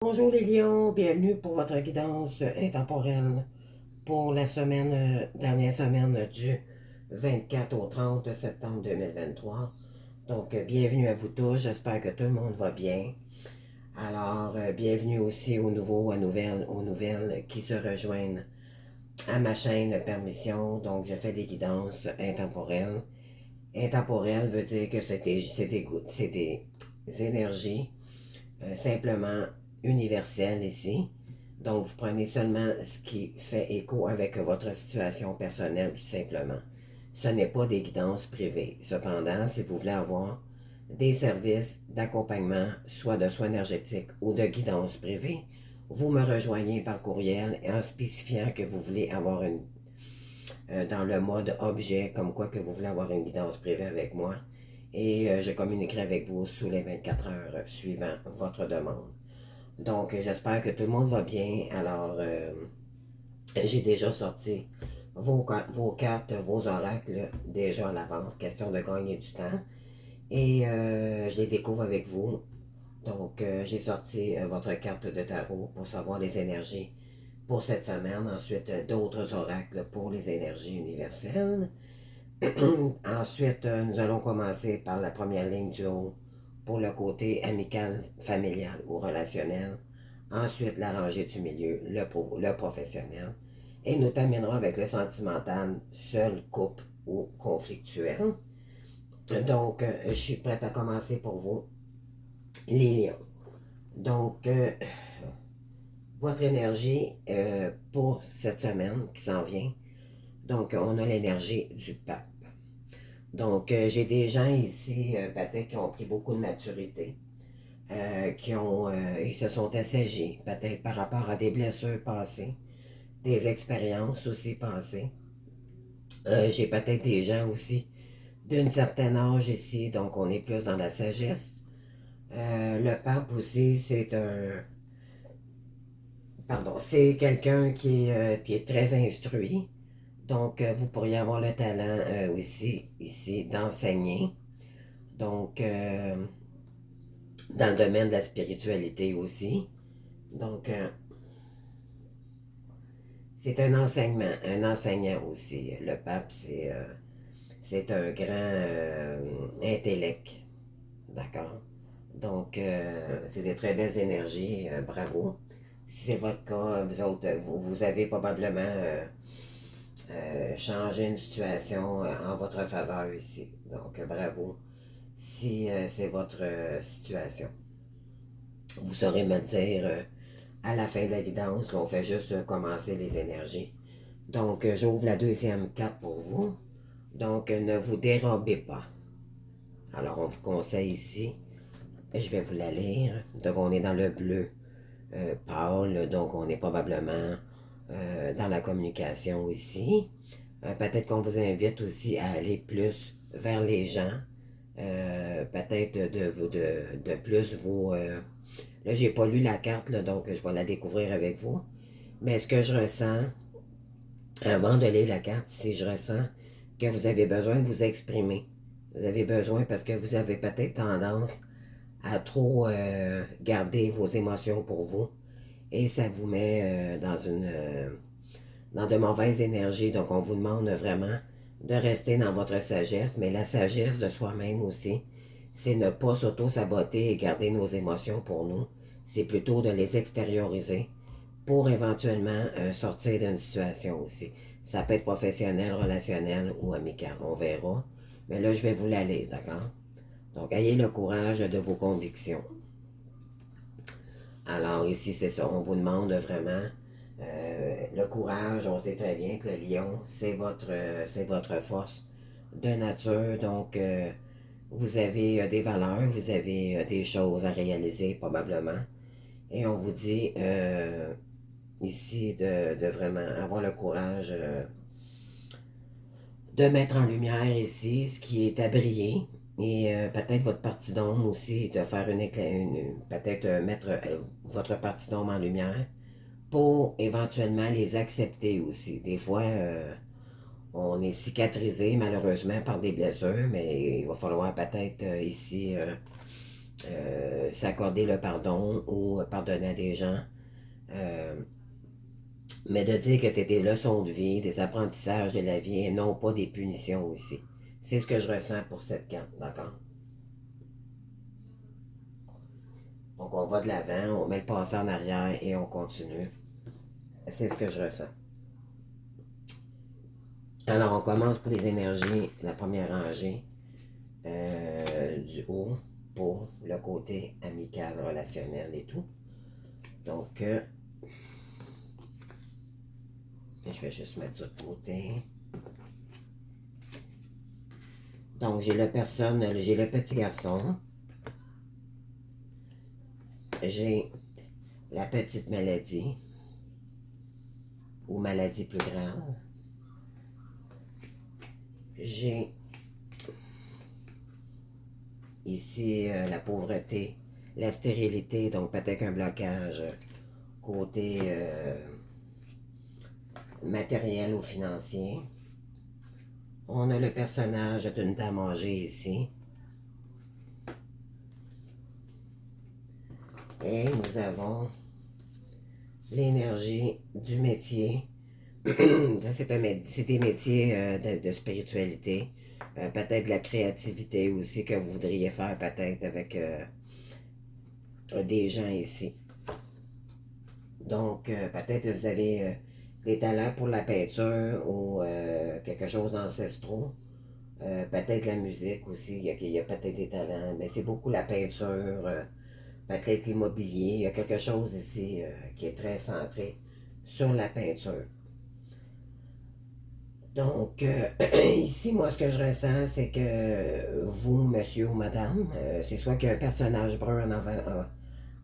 Bonjour les lions, bienvenue pour votre guidance intemporelle pour la dernière semaine du 24 au 30 septembre 2023. Donc, bienvenue à vous tous, j'espère que tout le monde va bien. Alors, bienvenue aussi aux nouvelles qui se rejoignent à ma chaîne Permission. Donc, je fais des guidances intemporelles. Intemporel veut dire que c'est des énergies simplement universel ici. Donc, vous prenez seulement ce qui fait écho avec votre situation personnelle, tout simplement. Ce n'est pas des guidances privées. Cependant, si vous voulez avoir des services d'accompagnement, soit de soins énergétiques ou de guidance privée, vous me rejoignez par courriel en spécifiant que vous voulez avoir dans le mode objet, comme quoi que vous voulez avoir une guidance privée avec moi. Et je communiquerai avec vous sous les 24 heures suivant votre demande. Donc, j'espère que tout le monde va bien. Alors, j'ai déjà sorti vos cartes, vos oracles déjà à l'avance, question de gagner du temps. Et je les découvre avec vous. Donc, j'ai sorti votre carte de tarot pour savoir les énergies pour cette semaine. Ensuite, d'autres oracles pour les énergies universelles. Ensuite, nous allons commencer par la première ligne du haut pour le côté amical, familial ou relationnel. Ensuite, la rangée du milieu, le professionnel. Et nous terminerons avec le sentimental, seul, couple ou conflictuel. Donc, je suis prête à commencer pour vous, les lions. Donc, votre énergie pour cette semaine qui s'en vient. Donc, on a l'énergie du pape. Donc, j'ai des gens ici, peut-être, qui ont pris beaucoup de maturité, ils se sont assagis, peut-être par rapport à des blessures passées, des expériences aussi passées. J'ai peut-être des gens aussi d'un certain âge ici, donc on est plus dans la sagesse. Le pape aussi, c'est quelqu'un qui est très instruit. Donc, vous pourriez avoir le talent aussi, ici, d'enseigner. Donc, dans le domaine de la spiritualité aussi. Donc, c'est un enseignant aussi. Le pape, c'est un grand intellect. D'accord? Donc, c'est des très belles énergies. Bravo. Si c'est votre cas, vous autres, vous avez probablement changé une situation en votre faveur ici. Donc, bravo. Si c'est votre situation. Vous saurez me le dire à la fin de la guidance. On fait juste commencer les énergies. Donc, j'ouvre la deuxième carte pour vous. Donc, ne vous dérobez pas. Alors, on vous conseille ici, je vais vous la lire. Donc, on est dans le bleu pâle, donc on est probablement dans la communication ici. Peut-être qu'on vous invite aussi à aller plus vers les gens. Peut-être de plus vous... là, j'ai pas lu la carte, là, donc je vais la découvrir avec vous. Mais ce que je ressens, avant de lire la carte, c'est je ressens que vous avez besoin de vous exprimer. Vous avez besoin parce que vous avez peut-être tendance à trop garder vos émotions pour vous. Et ça vous met dans de mauvaises énergies. Donc, on vous demande vraiment de rester dans votre sagesse. Mais la sagesse de soi-même aussi, c'est ne pas s'auto-saboter et garder nos émotions pour nous. C'est plutôt de les extérioriser pour éventuellement sortir d'une situation aussi. Ça peut être professionnel, relationnel ou amical, on verra. Mais là, je vais vous l'aller, d'accord? Donc, ayez le courage de vos convictions. Alors, ici, c'est ça, on vous demande vraiment le courage. On sait très bien que le lion, c'est votre force de nature. Donc, vous avez des valeurs, vous avez des choses à réaliser probablement. Et on vous dit ici de vraiment avoir le courage de mettre en lumière ici ce qui est à briller. Et peut-être votre partie d'ombre aussi, de faire peut-être mettre votre partie d'ombre en lumière pour éventuellement les accepter aussi. Des fois, on est cicatrisé malheureusement par des blessures, mais il va falloir peut-être ici s'accorder le pardon ou pardonner à des gens. Mais de dire que c'est des leçons de vie, des apprentissages de la vie et non pas des punitions aussi. C'est ce que je ressens pour cette carte, d'accord? Donc on va de l'avant, on met le passé en arrière et on continue. C'est ce que je ressens. Alors on commence pour les énergies, la première rangée du haut pour le côté amical, relationnel et tout. Donc, je vais juste mettre ça de côté. Donc, j'ai j'ai le petit garçon. J'ai la petite maladie ou maladie plus grave. J'ai ici la pauvreté, la stérilité, donc peut-être un blocage côté matériel ou financier. On a le personnage d'une dame âgée ici. Et nous avons l'énergie du métier. C'est des métiers de spiritualité. Peut-être de la créativité aussi que vous voudriez faire peut-être avec des gens ici. Donc, peut-être que vous avez des talents pour la peinture ou quelque chose d'ancestraux. Peut-être la musique aussi, il y a peut-être des talents, mais c'est beaucoup la peinture, peut-être l'immobilier. Il y a quelque chose ici qui est très centré sur la peinture. Donc, ici, moi, ce que je ressens, c'est que vous, monsieur ou madame, c'est soit qu'il y a un personnage brun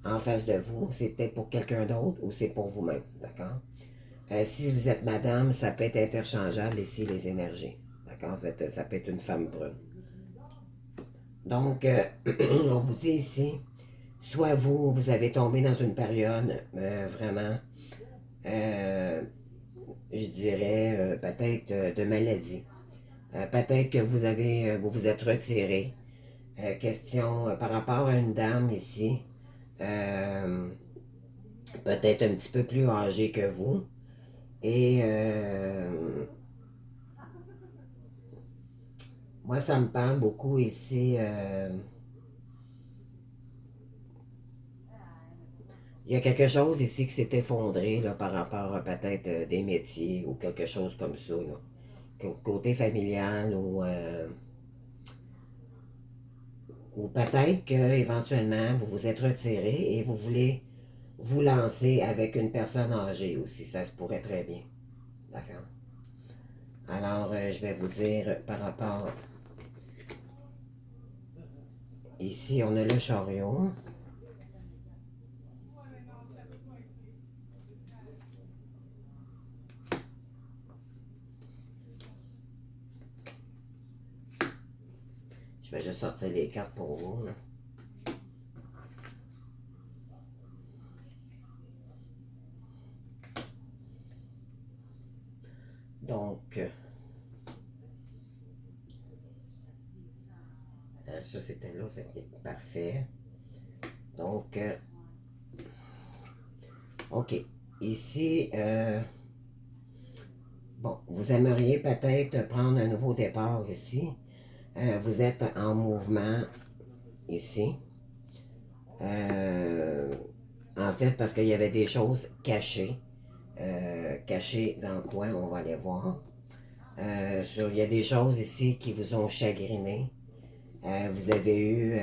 en face de vous, c'est peut-être pour quelqu'un d'autre ou c'est pour vous-même, d'accord? Si vous êtes madame, ça peut être interchangeable ici, les énergies, d'accord? Ça peut être une femme brune. Donc, on vous dit ici, soit vous avez tombé dans une période vraiment, je dirais, peut-être de maladie. Peut-être que vous vous êtes retiré. Question par rapport à une dame ici, euh, peut-être un petit peu plus âgée que vous. Et moi, ça me parle beaucoup ici. Il y a quelque chose ici qui s'est effondré là, par rapport à peut-être des métiers ou quelque chose comme ça. Là. Côté familial ou peut-être qu'éventuellement vous vous êtes retiré et vous voulez vous lancer avec une personne âgée aussi. Ça se pourrait très bien. D'accord? Alors, je vais vous dire par rapport. Ici, on a le chariot. Je vais juste sortir les cartes pour vous. Là. Donc, ça c'était là, c'est parfait. Donc, ok. Ici, bon, vous aimeriez peut-être prendre un nouveau départ ici. Vous êtes en mouvement ici. En fait, parce qu'il y avait des choses cachées. Cachées dans le coin, on va les voir. Il y a des choses ici qui vous ont chagriné. Vous avez eu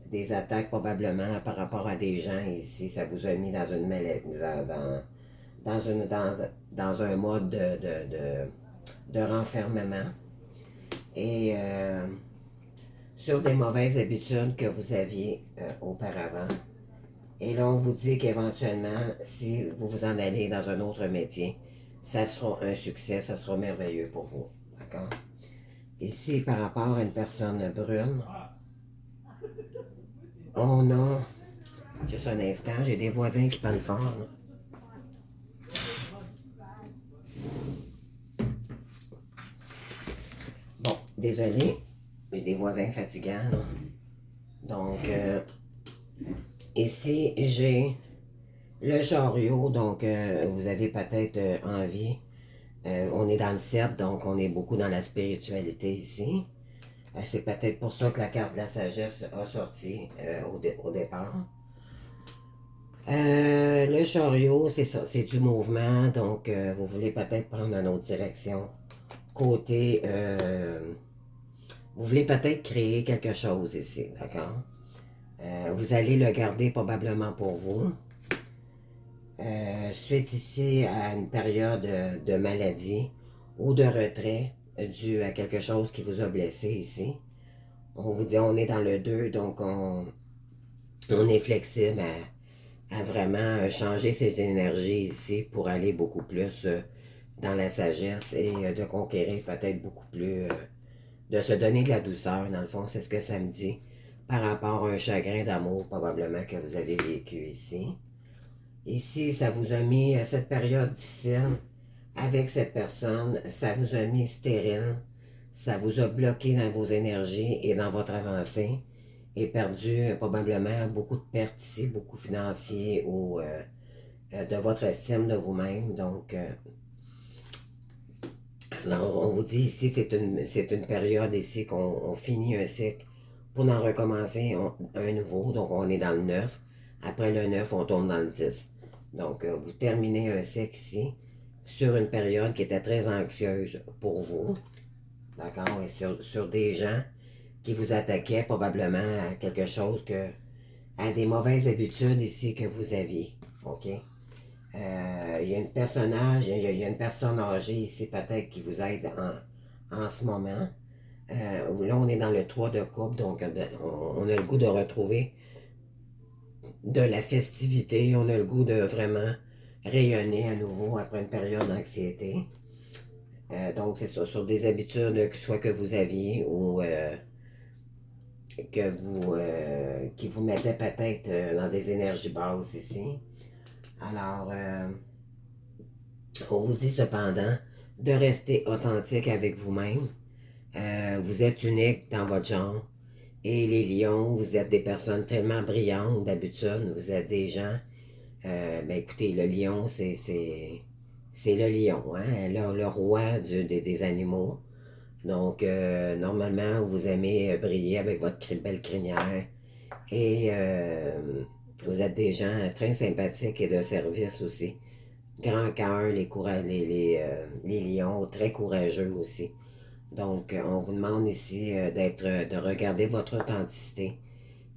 des attaques probablement par rapport à des gens ici. Ça vous a mis dans une maladie, dans un mode de renfermement. Et sur des mauvaises habitudes que vous aviez auparavant. Et là, on vous dit qu'éventuellement, si vous vous en allez dans un autre métier, ça sera un succès, ça sera merveilleux pour vous. D'accord? Ici, par rapport à une personne brune, on a, juste un instant, j'ai des voisins qui parlent fort. Là. Bon, désolé, j'ai des voisins fatigants. Là. Donc, ici, j'ai le chariot. Donc, vous avez peut-être envie. On est dans le 7, donc on est beaucoup dans la spiritualité ici. C'est peut-être pour ça que la carte de la sagesse a sorti au départ. Le chariot, c'est ça, c'est du mouvement, donc vous voulez peut-être prendre une autre direction. Côté, vous voulez peut-être créer quelque chose ici, d'accord? Vous allez le garder probablement pour vous. Suite ici à une période de maladie ou de retrait dû à quelque chose qui vous a blessé ici. On vous dit on est dans le 2, donc on est flexible à vraiment changer ses énergies ici pour aller beaucoup plus dans la sagesse et de conquérir peut-être beaucoup plus, de se donner de la douceur, dans le fond, c'est ce que ça me dit, par rapport à un chagrin d'amour probablement que vous avez vécu ici. Ici, ça vous a mis cette période difficile avec cette personne, ça vous a mis stérile, ça vous a bloqué dans vos énergies et dans votre avancée et perdu probablement beaucoup de pertes ici, beaucoup financiers ou de votre estime de vous-même. Donc, alors, on vous dit ici, c'est une période ici qu'on finit un cycle pour en recommencer un nouveau. Donc, on est dans le 9. Après le 9, on tombe dans le 10. Donc, vous terminez un cycle ici sur une période qui était très anxieuse pour vous. D'accord? Et sur des gens qui vous attaquaient probablement à quelque chose que, à des mauvaises habitudes ici que vous aviez. OK? Il y a il y a une personne âgée ici peut-être qui vous aide en ce moment. Là, on est dans le 3 de coupe, donc on a le goût de retrouver de la festivité, on a le goût de vraiment rayonner à nouveau après une période d'anxiété. Donc, c'est ça, sur des habitudes, soit que vous aviez ou qui vous mettaient peut-être dans des énergies basses ici. Alors, on vous dit cependant de rester authentique avec vous-même. Vous êtes unique dans votre genre. Et les lions, vous êtes des personnes tellement brillantes d'habitude. Vous êtes des gens. Ben écoutez, le lion, c'est le lion, hein? Le roi des animaux. Donc, normalement, vous aimez briller avec votre belle crinière. Et vous êtes des gens très sympathiques et de service aussi. Grand cœur, les lions, très courageux aussi. Donc, on vous demande ici de regarder votre authenticité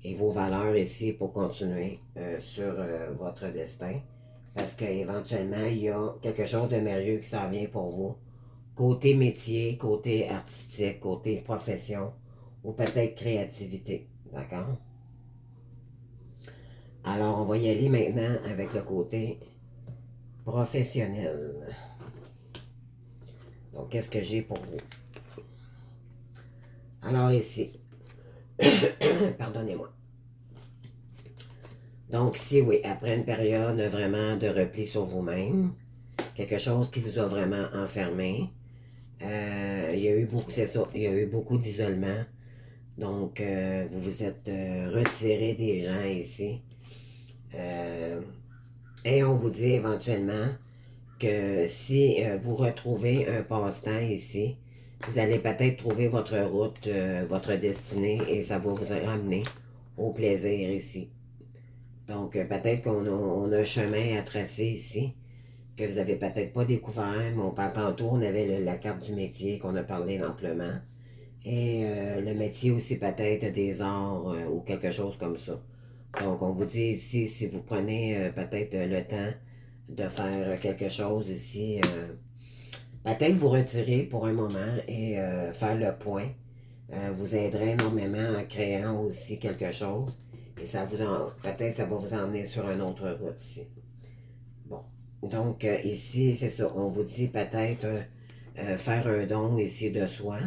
et vos valeurs ici pour continuer sur votre destin. Parce qu'éventuellement, il y a quelque chose de merveilleux qui s'en vient pour vous. Côté métier, côté artistique, côté profession ou peut-être créativité. D'accord? Alors, on va y aller maintenant avec le côté professionnel. Donc, qu'est-ce que j'ai pour vous? Alors ici, pardonnez-moi. Donc ici, oui, après une période vraiment de repli sur vous-même, quelque chose qui vous a vraiment enfermé, il y a eu beaucoup, c'est ça, il y a eu beaucoup d'isolement. Donc, vous vous êtes retiré des gens ici. Et on vous dit éventuellement que si vous retrouvez un passe-temps ici, vous allez peut-être trouver votre route, votre destinée, et ça va vous ramener au plaisir ici. Donc, peut-être qu'on a un chemin à tracer ici, que vous n'avez peut-être pas découvert, mais tantôt, on avait la carte du métier qu'on a parlé amplement. Et le métier aussi peut-être des arts ou quelque chose comme ça. Donc, on vous dit ici, si vous prenez peut-être le temps de faire quelque chose ici, peut-être vous retirer pour un moment et faire le point. Vous aiderait énormément en créant aussi quelque chose. Et peut-être ça va vous emmener sur une autre route ici. Bon. Donc, ici, c'est ça. On vous dit peut-être faire un don ici de soi.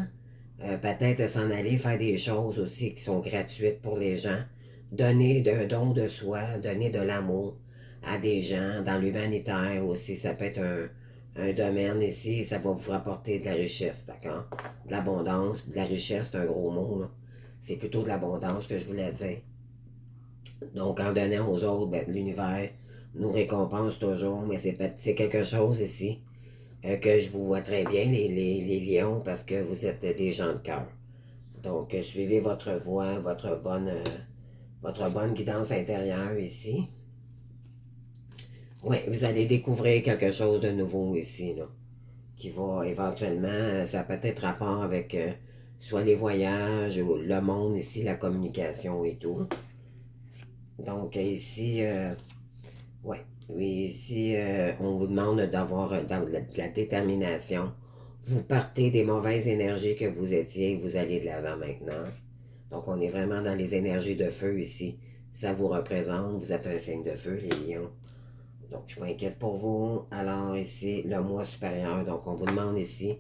Peut-être s'en aller faire des choses aussi qui sont gratuites pour les gens. Donner un don de soi, donner de l'amour à des gens, dans l'humanitaire aussi. Ça peut être un domaine ici et ça va vous rapporter de la richesse, d'accord? De l'abondance, de la richesse, c'est un gros mot, là. C'est plutôt de l'abondance que je voulais dire. Donc, en donnant aux autres, ben, l'univers nous récompense toujours, mais c'est quelque chose ici que je vous vois très bien, les lions, parce que vous êtes des gens de cœur. Donc, suivez votre voie, votre bonne guidance intérieure ici. Oui, vous allez découvrir quelque chose de nouveau ici, là, qui va éventuellement, ça peut être rapport avec soit les voyages ou le monde ici, la communication et tout. Donc, ici, ouais, oui, ici, on vous demande d'avoir de la détermination. Vous partez des mauvaises énergies que vous étiez et vous allez de l'avant maintenant. Donc, on est vraiment dans les énergies de feu ici. Ça vous représente, vous êtes un signe de feu, les lions. Donc, je m'inquiète pour vous. Alors, ici, le moi supérieur. Donc, on vous demande ici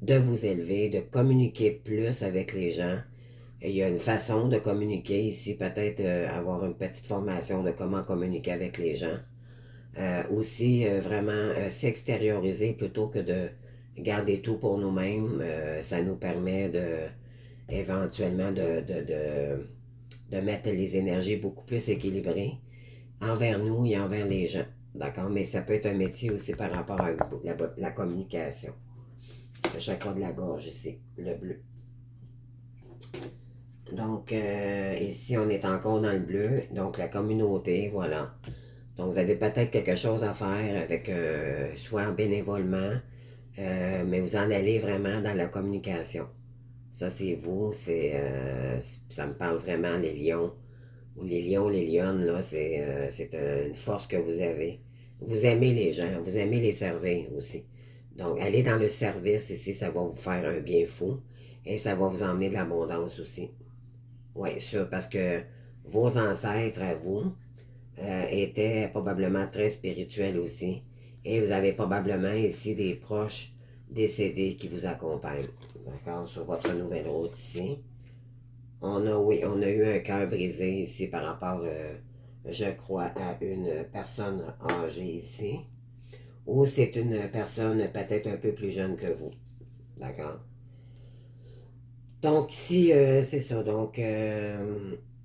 de vous élever, de communiquer plus avec les gens. Il y a une façon de communiquer ici, peut-être avoir une petite formation de comment communiquer avec les gens. Aussi, vraiment s'extérioriser plutôt que de garder tout pour nous-mêmes. Ça nous permet de éventuellement de mettre les énergies beaucoup plus équilibrées envers nous et envers les gens. D'accord? Mais ça peut être un métier aussi par rapport à la communication. Le chakra de la gorge ici, le bleu. Donc, ici, on est encore dans le bleu. Donc, la communauté, voilà. Donc, vous avez peut-être quelque chose à faire avec, soit bénévolement, mais vous en allez vraiment dans la communication. Ça, c'est vous, ça me parle vraiment, les lions. Ou les lions, les lionnes, là, c'est une force que vous avez. Vous aimez les gens, vous aimez les servir aussi. Donc, aller dans le service ici, ça va vous faire un bien fou et ça va vous emmener de l'abondance aussi. Oui, sûr, parce que vos ancêtres à vous étaient probablement très spirituels aussi. Et vous avez probablement ici des proches décédés qui vous accompagnent. D'accord? Sur votre nouvelle route ici. Oui, on a eu un cœur brisé ici par rapport, je crois, à une personne âgée ici. Ou c'est une personne peut-être un peu plus jeune que vous. D'accord? Donc, ici, c'est ça. Donc,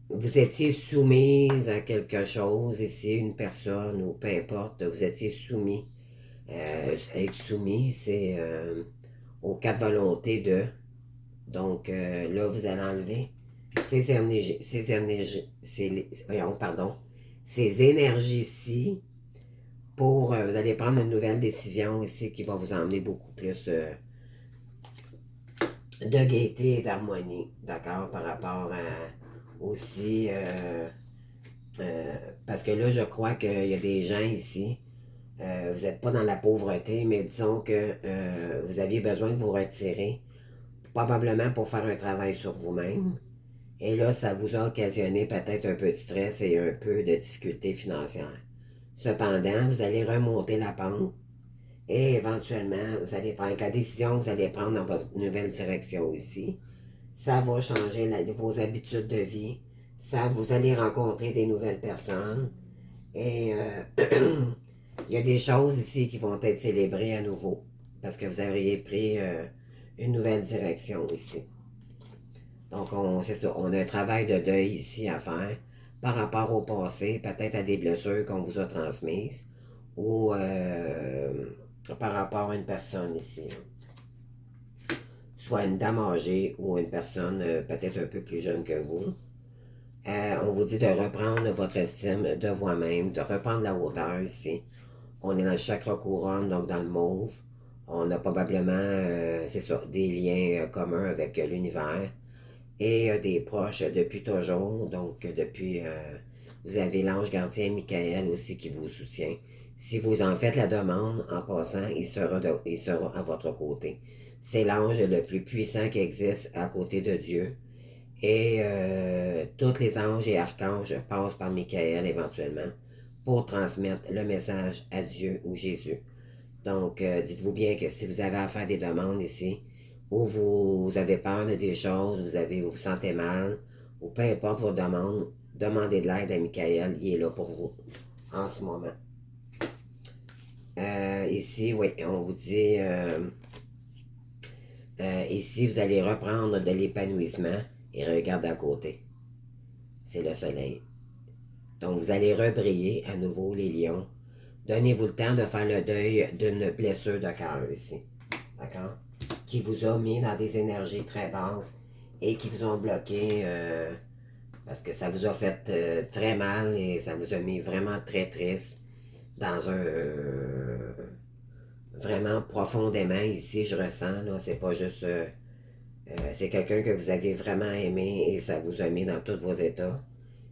vous étiez soumise à quelque chose ici, une personne ou peu importe, vous étiez soumis. Être soumis, c'est aux quatre volontés de. Donc, là, vous allez enlever ces énergies-ci pour, vous allez prendre une nouvelle décision ici qui va vous emmener beaucoup plus de gaieté et d'harmonie, d'accord, par rapport à aussi, parce que là, je crois qu'il y a des gens ici, vous n'êtes pas dans la pauvreté, mais disons que vous aviez besoin de vous retirer, probablement pour faire un travail sur vous-même. Et là, ça vous a occasionné peut-être un peu de stress et un peu de difficultés financières. Cependant, vous allez remonter la pente et éventuellement, vous allez prendre la décision que vous allez prendre dans votre nouvelle direction ici. Ça va changer vos habitudes de vie. Vous allez rencontrer des nouvelles personnes. Et il y a des choses ici qui vont être célébrées à nouveau. Parce que vous auriez pris une nouvelle direction ici. Donc, c'est ça, on a un travail de deuil ici à faire par rapport au passé, peut-être à des blessures qu'on vous a transmises ou par rapport à une personne ici. Soit une dame âgée ou une personne peut-être un peu plus jeune que vous. On vous dit de reprendre votre estime de vous-même, de reprendre la hauteur ici. On est dans le chakra couronne, donc dans le mauve. On a probablement, c'est ça, des liens communs avec l'univers et des proches depuis toujours. Donc, depuis, vous avez l'ange gardien Michael aussi qui vous soutient. Si vous en faites la demande, en passant, il sera à votre côté. C'est l'ange le plus puissant qui existe à côté de Dieu. Et tous les anges et archanges passent par Michael éventuellement pour transmettre le message à Dieu ou Jésus. Donc, dites-vous bien que si vous avez à faire des demandes ici, ou vous avez peur de des choses, vous vous sentez mal, ou peu importe vos demandes, demandez de l'aide à Michael, il est là pour vous en ce moment. Ici, oui, on vous dit, ici, vous allez reprendre de l'épanouissement et regarde à côté. C'est le soleil. Donc, vous allez rebriller à nouveau, les lions. Donnez-vous le temps de faire le deuil d'une blessure de cœur ici. D'accord? Qui vous a mis dans des énergies très basses et qui vous ont bloqué parce que ça vous a fait très mal et ça vous a mis vraiment très triste dans un... vraiment profondément ici, je ressens, là, c'est pas juste... c'est quelqu'un que vous avez vraiment aimé et ça vous a mis dans tous vos états.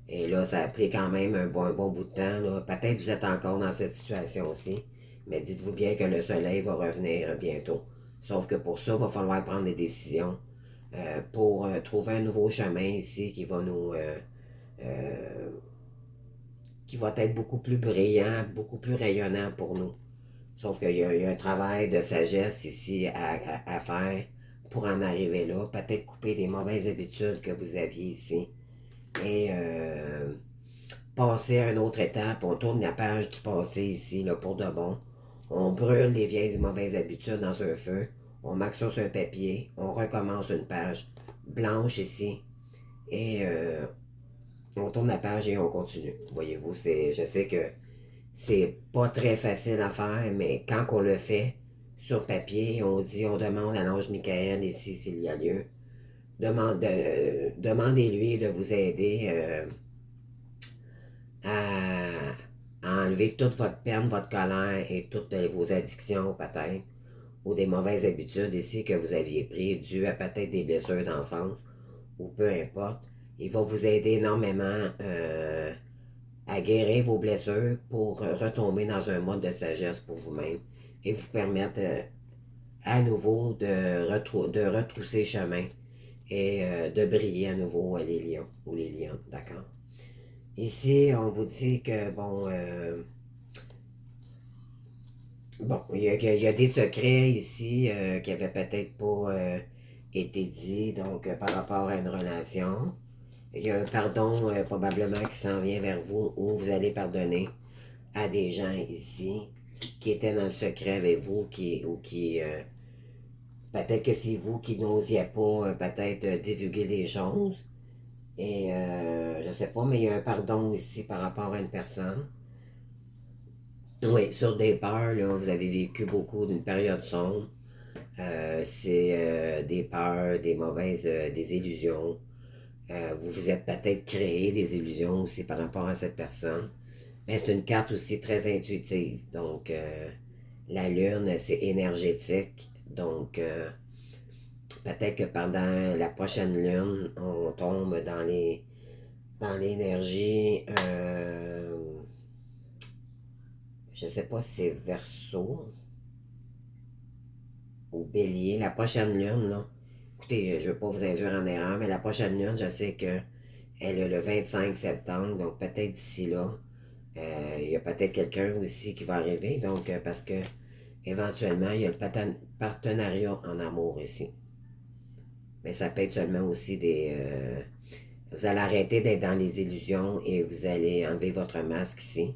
Et là, ça a pris quand même un bon bout de temps. Là. Peut-être que vous êtes encore dans cette situation-ci, mais dites-vous bien que le soleil va revenir bientôt. Sauf que pour ça, il va falloir prendre des décisions pour trouver un nouveau chemin ici euh, qui va être beaucoup plus brillant, beaucoup plus rayonnant pour nous. Sauf qu'il y a un travail de sagesse ici à faire pour en arriver là. Peut-être couper des mauvaises habitudes que vous aviez ici. Et passer à une autre étape, on tourne la page du passé ici, là, pour de bon. On brûle les vieilles mauvaises habitudes dans un feu. On marque ça sur un papier. On recommence une page blanche ici. Et on tourne la page et on continue. Voyez-vous, je sais que c'est pas très facile à faire, mais quand on le fait sur papier, on demande à l'ange Michael ici s'il y a lieu. Demandez-lui de vous aider à enlever toute votre peine, votre colère et toutes vos addictions peut-être, ou des mauvaises habitudes ici que vous aviez prises dues à peut-être des blessures d'enfance, ou peu importe. Il va vous aider énormément à guérir vos blessures pour retomber dans un mode de sagesse pour vous-même et vous permettre à nouveau de retrousser chemin et de briller à nouveau les lions ou les lions, d'accord? Ici, on vous dit que, il y a des secrets ici qui n'avaient peut-être pas été dits, donc par rapport à une relation. Il y a un pardon probablement qui s'en vient vers vous où vous allez pardonner à des gens ici qui étaient dans le secret avec vous, peut-être que c'est vous qui n'osiez pas peut-être divulguer les choses. Et je sais pas, mais il y a un pardon ici par rapport à une personne. Oui, sur des peurs, là, vous avez vécu beaucoup d'une période sombre. C'est des peurs, des mauvaises, des illusions. Vous vous êtes peut-être créé des illusions aussi par rapport à cette personne. Mais c'est une carte aussi très intuitive. Donc, la lune, c'est énergétique. Donc, peut-être que pendant la prochaine lune, on tombe dans l'énergie. Je ne sais pas si c'est Verseau ou Bélier. La prochaine lune, là. Écoutez, je ne veux pas vous induire en erreur, mais la prochaine lune, je sais que elle est le 25 septembre. Donc, peut-être d'ici là, il y a peut-être quelqu'un aussi qui va arriver. Donc, parce que éventuellement, il y a le partenariat en amour ici. Mais ça peut être seulement aussi vous allez arrêter d'être dans les illusions et vous allez enlever votre masque ici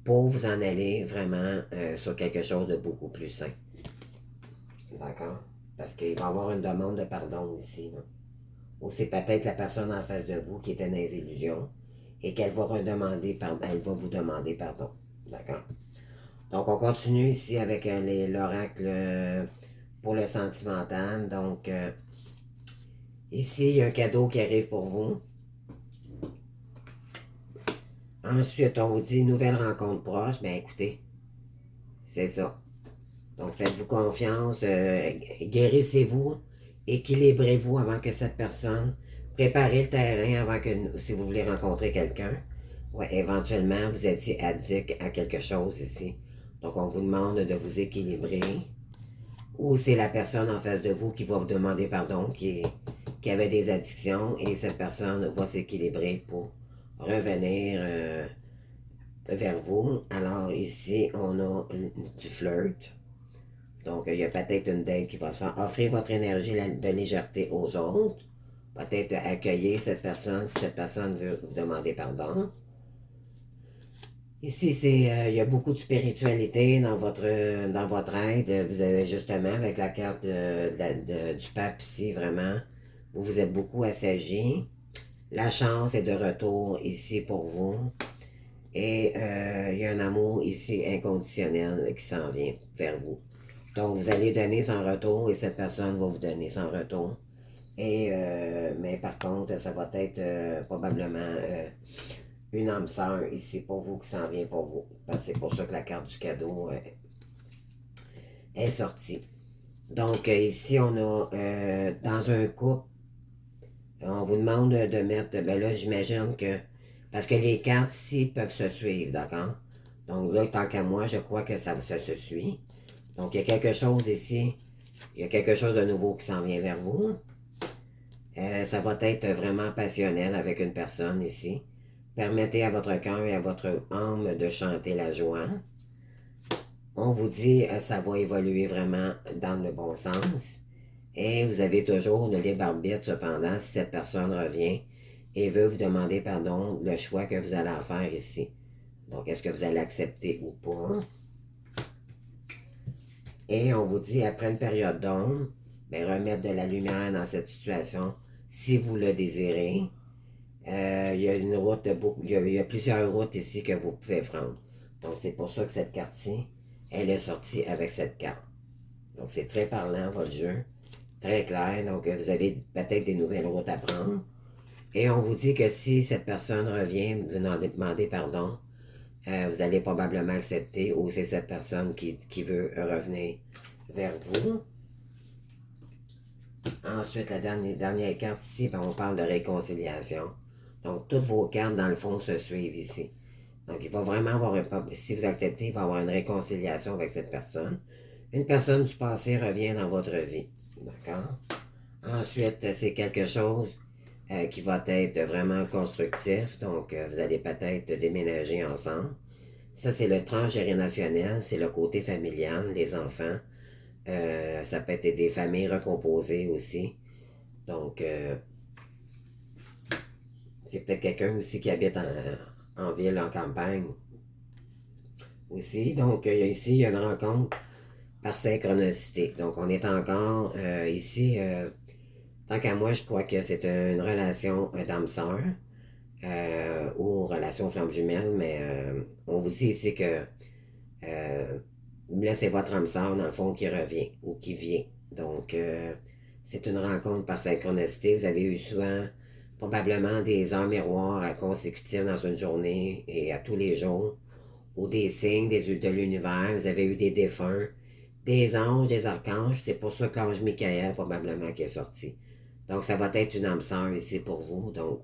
pour vous en aller vraiment sur quelque chose de beaucoup plus sain. D'accord? Parce qu'il va y avoir une demande de pardon ici. Là. Ou c'est peut-être la personne en face de vous qui était dans les illusions et qu'elle va redemander pardon. Elle va vous demander pardon. D'accord? Donc, on continue ici avec l'oracle pour le sentimental. Donc, ici, il y a un cadeau qui arrive pour vous. Ensuite, on vous dit nouvelle rencontre proche. Ben écoutez, c'est ça. Donc, faites-vous confiance, guérissez-vous, équilibrez-vous avant que cette personne, préparez le terrain avant que, si vous voulez rencontrer quelqu'un. Ouais, éventuellement, vous étiez addict à quelque chose ici. Donc, on vous demande de vous équilibrer. Ou c'est la personne en face de vous qui va vous demander pardon, qui avait des addictions, et cette personne va s'équilibrer pour revenir vers vous. Alors, ici, on a du flirt. Donc, il y a peut-être une date qui va se faire. Offrir votre énergie de légèreté aux autres. Peut-être accueillir cette personne si cette personne veut vous demander pardon. Ici, il y a beaucoup de spiritualité dans votre aide. Vous avez justement avec la carte du pape ici, vraiment, Vous vous êtes beaucoup assagi. La chance est de retour ici pour vous. Et il y a un amour ici inconditionnel qui s'en vient vers vous. Donc, vous allez donner sans retour et cette personne va vous donner sans retour. Et, mais par contre, ça va être probablement une âme sœur ici pour vous qui s'en vient pour vous. Parce que c'est pour ça que la carte du cadeau est sortie. Donc, ici, on a dans un couple, on vous demande de mettre, ben là, j'imagine que, parce que les cartes ici peuvent se suivre, d'accord? Donc là, tant qu'à moi, je crois que ça se suit. Donc, il y a quelque chose ici, il y a quelque chose de nouveau qui s'en vient vers vous. Ça va être vraiment passionnel avec une personne ici. Permettez à votre cœur et à votre âme de chanter la joie. On vous dit ça va évoluer vraiment dans le bon sens. Et vous avez toujours le libre arbitre, cependant, si cette personne revient et veut vous demander pardon, le choix que vous allez en faire ici. Donc, est-ce que vous allez accepter ou pas? Et on vous dit, après une période d'ombre, ben, remettre de la lumière dans cette situation si vous le désirez. Il y a une route de beaucoup, il y a plusieurs routes ici que vous pouvez prendre. Donc, c'est pour ça que cette carte-ci, elle est sortie avec cette carte. Donc, c'est très parlant, votre jeu. Très clair. Donc, vous avez peut-être des nouvelles routes à prendre. Et on vous dit que si cette personne revient vous demander pardon, vous allez probablement accepter ou c'est cette personne qui veut revenir vers vous. Ensuite, la dernière carte ici, ben, on parle de réconciliation. Donc, toutes vos cartes, dans le fond, se suivent ici. Donc, il va vraiment avoir si vous acceptez, il va y avoir une réconciliation avec cette personne. Une personne du passé revient dans votre vie. D'accord? Ensuite, c'est quelque chose qui va être vraiment constructif. Donc, vous allez peut-être déménager ensemble. Ça, c'est le transgénérationnel, c'est le côté familial, les enfants. Ça peut être des familles recomposées aussi. Donc, c'est peut-être quelqu'un aussi qui habite en ville, en campagne aussi. Donc, ici, il y a une rencontre par synchronicité. Donc, on est encore ici, tant qu'à moi, je crois que c'est une relation d'âme-sœur ou relation flamme jumelle, mais on vous dit ici que là, c'est votre âme sœur, dans le fond, qui revient ou qui vient. Donc, c'est une rencontre par synchronicité. Vous avez eu souvent, probablement, des heures miroirs à consécutives dans une journée et à tous les jours, ou des signes de l'univers. Vous avez eu des défunts, des anges, des archanges. C'est pour ça que l'ange Michael, probablement, qui est sorti. Donc, ça va être une âme sœur ici pour vous. Donc,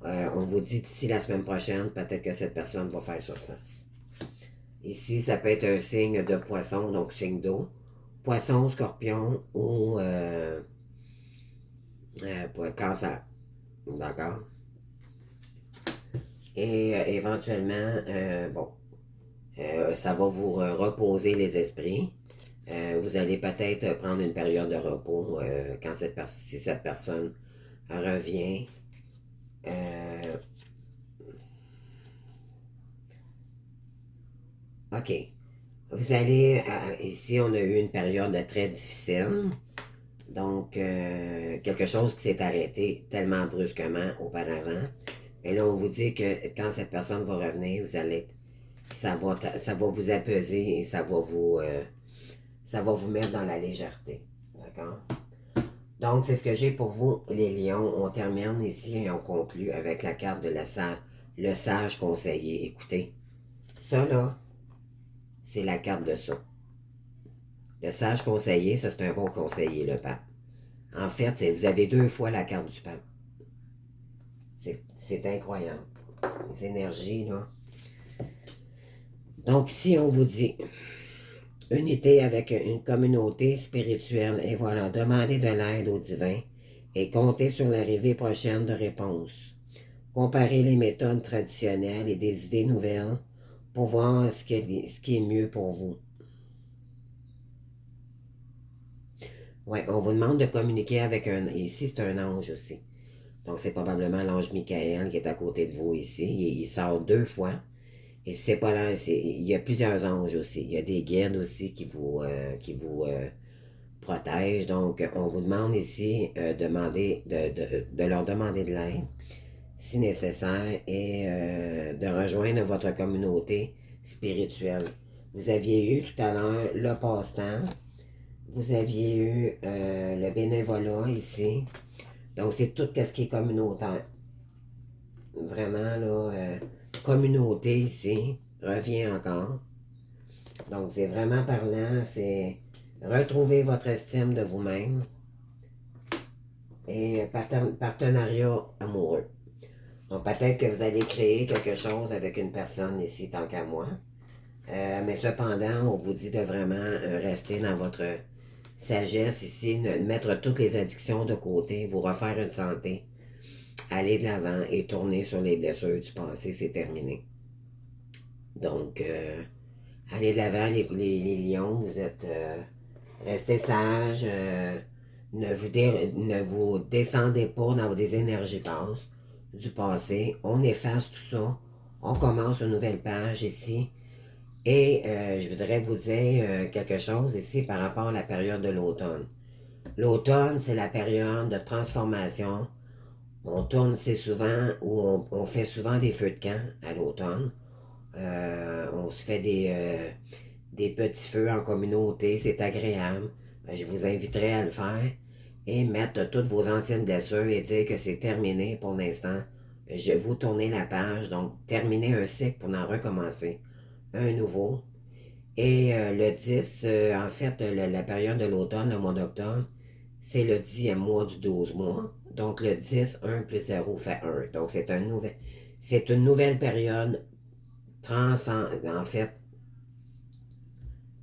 on vous dit d'ici la semaine prochaine, peut-être que cette personne va faire surface. Ici, ça peut être un signe de poisson, donc signe d'eau. Poisson, scorpion ou cancer. D'accord? Et éventuellement, bon, ça va vous reposer les esprits. Vous allez peut-être prendre une période de repos quand si cette personne revient. OK. Vous allez, ici, on a eu une période très difficile. Donc, quelque chose qui s'est arrêté tellement brusquement auparavant. Et là, on vous dit que quand cette personne va revenir, ça va vous apaiser et ça va vous mettre dans la légèreté. D'accord? Donc, c'est ce que j'ai pour vous, les lions. On termine ici et on conclut avec la carte de le sage conseiller. Écoutez, ça là, c'est la carte de ça. Le sage conseiller, ça c'est un bon conseiller, le pape. En fait, vous avez 2 fois la carte du pape. C'est incroyable. Les énergies, là. Donc, si on vous dit unité avec une communauté spirituelle, et voilà, demandez de l'aide au divin et comptez sur l'arrivée prochaine de réponses. Comparez les méthodes traditionnelles et des idées nouvelles pour voir ce qui est mieux pour vous. Ouais, on vous demande de communiquer avec ici, c'est un ange aussi. Donc, c'est probablement l'ange Michael qui est à côté de vous ici. Il sort 2 fois. Et c'est pas là, il y a plusieurs anges aussi. Il y a des guides aussi qui vous protège. Donc, on vous demande ici de leur demander de l'aide si nécessaire et de rejoindre votre communauté spirituelle. Vous aviez eu tout à l'heure le passe-temps, vous aviez eu le bénévolat ici. Donc, c'est tout ce qui est communautaire. Vraiment, là, communauté ici, revient encore. Donc, c'est vraiment parlant, c'est retrouver votre estime de vous-même et partenariat amoureux. Donc, peut-être que vous allez créer quelque chose avec une personne ici, tant qu'à moi. Mais cependant, on vous dit de vraiment rester dans votre sagesse ici, mettre toutes les addictions de côté, vous refaire une santé, aller de l'avant et tourner sur les blessures du passé, c'est terminé. Donc, allez de l'avant, les lions, vous êtes... restez sages, ne vous descendez pas dans des énergies basses du passé. On efface tout ça. On commence une nouvelle page ici. Et je voudrais vous dire quelque chose ici par rapport à la période de l'automne. L'automne, c'est la période de transformation. On tourne, c'est souvent, ou on fait souvent des feux de camp à l'automne. On se fait des petits feux en communauté, c'est agréable. Je vous inviterai à le faire et mettre toutes vos anciennes blessures et dire que c'est terminé pour l'instant. Je vous tourner la page, donc terminer un cycle pour en recommencer un nouveau. Et le 10, en fait, la période de l'automne, le mois d'octobre, c'est le 10e mois du 12 mois. Donc le 10, 1 plus 0 fait 1. Donc c'est une nouvelle période en fait,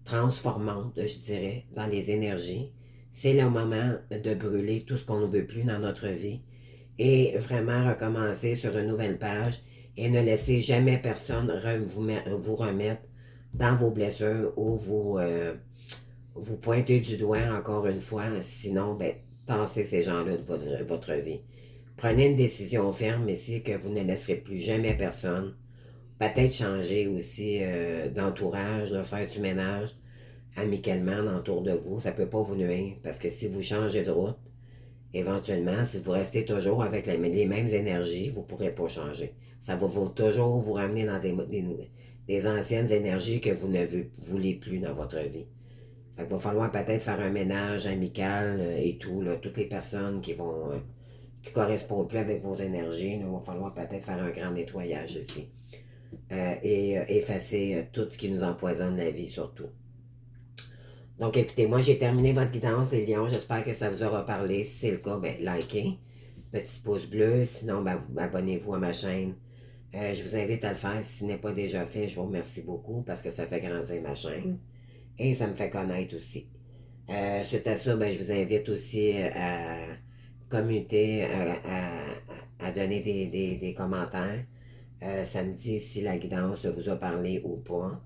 transformante, je dirais, dans les énergies. C'est le moment de brûler tout ce qu'on ne veut plus dans notre vie et vraiment recommencer sur une nouvelle page et ne laissez jamais personne vous remettre dans vos blessures ou vous pointer du doigt encore une fois. Sinon, ben, tassez ces gens-là de votre vie. Prenez une décision ferme ici que vous ne laisserez plus jamais personne. Peut-être changer aussi d'entourage, faire du ménage amicalement autour de vous. Ça ne peut pas vous nuire parce que si vous changez de route, éventuellement, si vous restez toujours avec les mêmes énergies, vous ne pourrez pas changer. Ça va toujours vous ramener dans des anciennes énergies que vous ne voulez plus dans votre vie. Fait qu'il va falloir peut-être faire un ménage amical et tout, là, toutes les personnes qui correspondent plus avec vos énergies, il va falloir peut-être faire un grand nettoyage ici. Et effacer tout ce qui nous empoisonne la vie surtout. Donc écoutez, moi j'ai terminé votre guidance les lions, j'espère que ça vous aura parlé. Si c'est le cas, ben likez, petit pouce bleu, sinon ben, abonnez-vous à ma chaîne. Je vous invite à le faire si ce n'est pas déjà fait, je vous remercie beaucoup parce que ça fait grandir ma chaîne et ça me fait connaître aussi. Suite à ça, ben, je vous invite aussi à commenter, à donner des commentaires. Ça me dit si la guidance vous a parlé ou pas.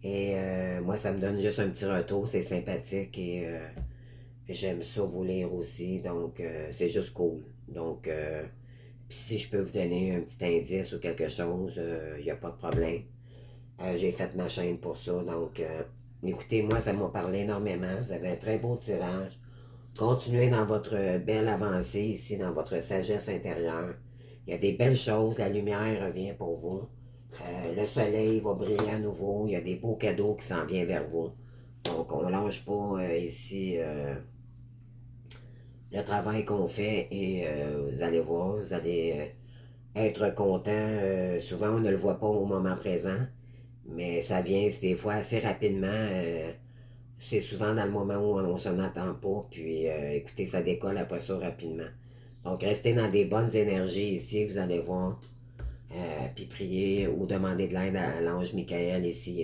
Et moi, ça me donne juste un petit retour, c'est sympathique et j'aime ça vous lire aussi, donc c'est juste cool. Donc, puis si je peux vous donner un petit indice ou quelque chose, il n'y a pas de problème. J'ai fait ma chaîne pour ça, donc écoutez, moi, ça m'a parlé énormément. Vous avez un très beau tirage. Continuez dans votre belle avancée ici, dans votre sagesse intérieure. Il y a des belles choses, la lumière revient pour vous. Le soleil va briller à nouveau, il y a des beaux cadeaux qui s'en viennent vers vous. Donc, on ne lâche pas ici le travail qu'on fait et vous allez voir, vous allez être content. Souvent, on ne le voit pas au moment présent, mais ça vient des fois assez rapidement. C'est souvent dans le moment où on ne s'en attend pas. Puis écoutez, ça décolle après ça rapidement. Donc restez dans des bonnes énergies ici, vous allez voir. Puis priez ou demandez de l'aide à l'ange Michael ici, il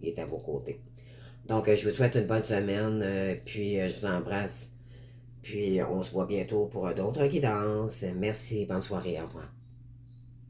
est à vos côtés. Donc je vous souhaite une bonne semaine, puis je vous embrasse. Puis on se voit bientôt pour d'autres guidances. Merci, bonne soirée, au revoir.